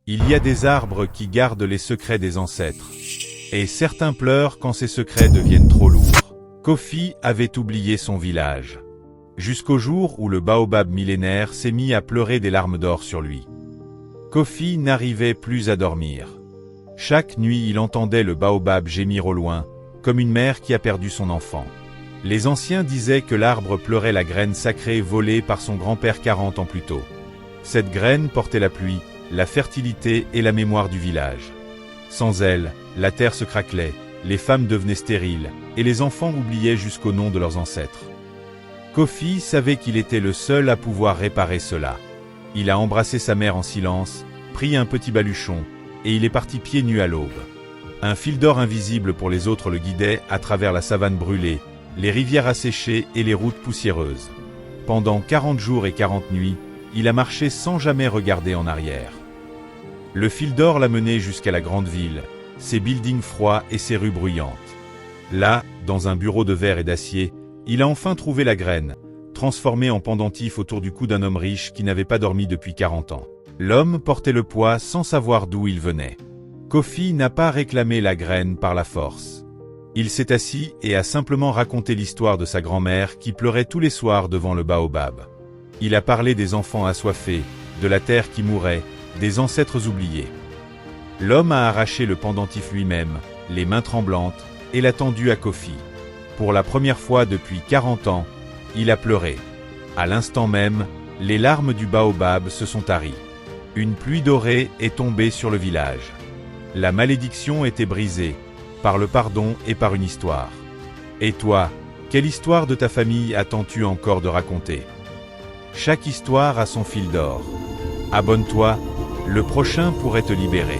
Il y a des arbres qui gardent les secrets des ancêtres. Et certains pleurent quand ces secrets deviennent trop lourds. Kofi avait oublié son village. Jusqu'au jour où le baobab millénaire s'est mis à pleurer des larmes d'or sur lui. Kofi n'arrivait plus à dormir. Chaque nuit il entendait le baobab gémir au loin, comme une mère qui a perdu son enfant. Les anciens disaient que l'arbre pleurait la graine sacrée volée par son grand-père 40 ans plus tôt. Cette graine portait la pluie, la fertilité et la mémoire du village. Sans elle, la terre se craquelait, les femmes devenaient stériles, et les enfants oubliaient jusqu'au nom de leurs ancêtres. Kofi savait qu'il était le seul à pouvoir réparer cela. Il a embrassé sa mère en silence, pris un petit baluchon, et il est parti pieds nus à l'aube. Un fil d'or invisible pour les autres le guidait à travers la savane brûlée, les rivières asséchées et les routes poussiéreuses. Pendant 40 jours et 40 nuits, il a marché sans jamais regarder en arrière. Le fil d'or l'a mené jusqu'à la grande ville, ses buildings froids et ses rues bruyantes. Là, dans un bureau de verre et d'acier, il a enfin trouvé la graine, transformée en pendentif autour du cou d'un homme riche qui n'avait pas dormi depuis 40 ans. L'homme portait le poids sans savoir d'où il venait. Kofi n'a pas réclamé la graine par la force. Il s'est assis et a simplement raconté l'histoire de sa grand-mère qui pleurait tous les soirs devant le baobab. Il a parlé des enfants assoiffés, de la terre qui mourait, des ancêtres oubliés. L'homme a arraché le pendentif lui-même, les mains tremblantes, et l'a tendu à Kofi. Pour la première fois depuis 40 ans, il a pleuré. À l'instant même, les larmes du baobab se sont taries. Une pluie dorée est tombée sur le village. La malédiction était brisée, par le pardon et par une histoire. Et toi, quelle histoire de ta famille attends-tu encore de raconter? Chaque histoire a son fil d'or. Abonne-toi, le prochain pourrait te libérer.